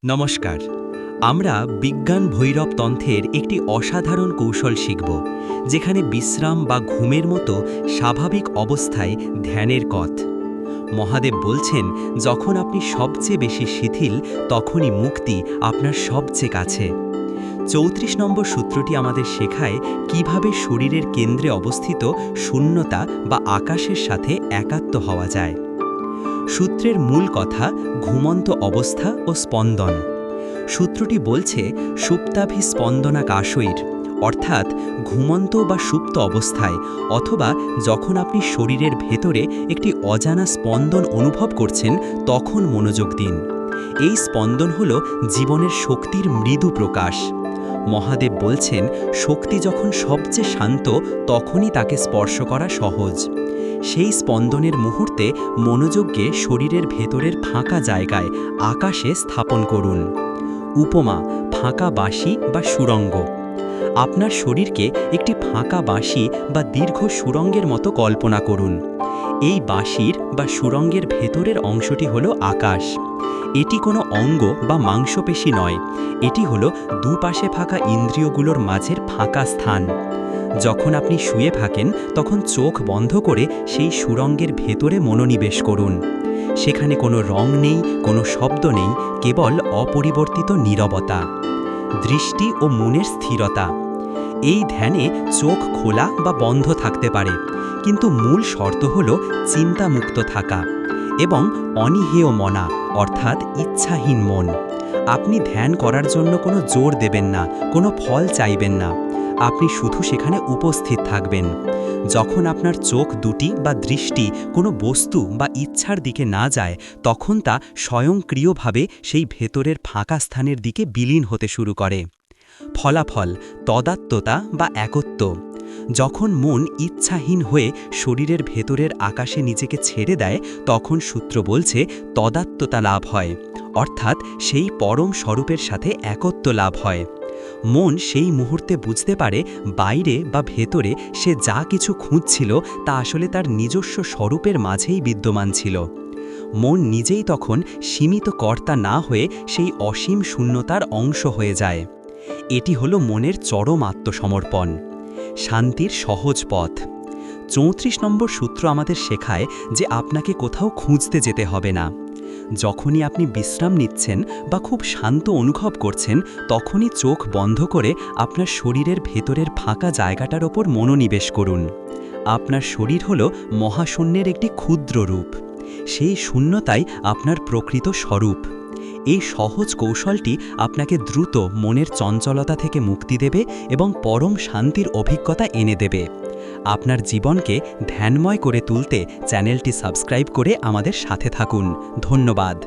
নমস্কার। আমরা বিজ্ঞান ভৈরব তন্ত্রের একটি অসাধারণ কৌশল শিখব, যেখানে বিশ্রাম বা ঘুমের মতো স্বাভাবিক অবস্থায় ধ্যানের পথ। মহাদেব বলছেন, যখন আপনি সবচেয়ে বেশি শিথিল, তখনই মুক্তি আপনার সবচেয়ে কাছে। ৩৪ নম্বর সূত্রটি আমাদের শেখায় কিভাবে শরীরের কেন্দ্রে অবস্থিত শূন্যতা বা আকাশের সাথে একাত্ম হওয়া যায়। সূত্রের মূল কথা ঘুমন্ত অবস্থা ও স্পন্দন। সূত্রটি বলছে সুপ্তাভিস্পন্দনাকাশৈর, অর্থাৎ ঘুমন্ত বা সুপ্ত অবস্থায় অথবা যখন আপনি শরীরের ভেতরে একটি অজানা স্পন্দন অনুভব করছেন, তখন মনোযোগ দিন। এই স্পন্দন হল জীবনের শক্তির মৃদু প্রকাশ। মহাদেব বলছেন, শক্তি যখন সবচেয়ে শান্ত, তখনই তাকে স্পর্শ করা সহজ। সেই স্পন্দনের মুহূর্তে মনোযোগকে শরীরের ভেতরের ফাঁকা জায়গায় আকাশে স্থাপন করুন। উপমা: ফাঁকা বাঁশি বা সুড়ঙ্গ। আপনার শরীরকে একটি ফাঁকা বাঁশি বা দীর্ঘ সুড়ঙ্গের মতো কল্পনা করুন। এই বাঁশির বা সুড়ঙ্গের ভেতরের অংশটি হলো আকাশ। এটি কোনো অঙ্গ বা মাংসপেশি নয়, এটি হলো দুপাশে ফাঁকা ইন্দ্রিয়গুলোর মাঝের ফাঁকা স্থান। যখন আপনি শুয়ে থাকেন, তখন চোখ বন্ধ করে সেই সুড়ঙ্গের ভেতরে মনোনিবেশ করুন। সেখানে কোনো রং নেই, কোনো শব্দ নেই, কেবল অপরিবর্তিত নীরবতা, দৃষ্টি ও মনের স্থিরতা। এই ধ্যানে চোখ খোলা বা বন্ধ থাকতে পারে, কিন্তু মূল শর্ত হল চিন্তামুক্ত থাকা এবং অনীহেয় মনা, অর্থাৎ ইচ্ছাহীন মন। আপনি ধ্যান করার জন্য কোনো জোর দেবেন না, কোনো ফল চাইবেন না। আপনি শুধু সেখানে উপস্থিত থাকবেন। যখন আপনার চোখ দুটি বা দৃষ্টি কোনো বস্তু বা ইচ্ছার দিকে না যায়, তখন তা স্বয়ংক্রিয়ভাবে সেই ভেতরের ফাঁকা স্থানের দিকে বিলীন হতে শুরু করে। ফলাফল: তদাত্মতা বা একত্ব। যখন মন ইচ্ছাহীন হয়ে শরীরের ভেতরের আকাশে নিজেকে ছেড়ে দেয়, তখন সূত্র বলছে তদাত্মতা লাভ হয়, অর্থাৎ সেই পরম স্বরূপের সাথে একত্ব লাভ হয়। মন সেই মুহূর্তে বুঝতে পারে, বাইরে বা ভেতরে সে যা কিছু খুঁজছিল তা আসলে তার নিজস্ব স্বরূপের মাঝেই বিদ্যমান ছিল। মন নিজেই তখন সীমিত কর্তা না হয়ে সেই অসীম শূন্যতার অংশ হয়ে যায়। এটি হলো মনের চরম আত্মসমর্পণ, শান্তির সহজ পথ। ৩৪ নম্বর সূত্র আমাদের শেখায় যে আপনাকে কোথাও খুঁজতে যেতে হবে না। যখনই আপনি বিশ্রাম নিচ্ছেন বা খুব শান্ত অনুভব করছেন, তখনই চোখ বন্ধ করে আপনার শরীরের ভেতরের ফাঁকা জায়গাটার ওপর মনোনিবেশ করুন। আপনার শরীর হল মহাশূন্যের একটি ক্ষুদ্র রূপ। সেই শূন্যতাই আপনার প্রকৃত স্বরূপ। এই সহজ কৌশলটি আপনাকে দ্রুত মনের চঞ্চলতা থেকে মুক্তি দেবে এবং পরম শান্তির অভিজ্ঞতা এনে দেবে। আপনার জীবনকে ধ্যানময় করে তুলতে চ্যানেলটি সাবস্ক্রাইব করে আমাদের সাথে থাকুন। ধন্যবাদ।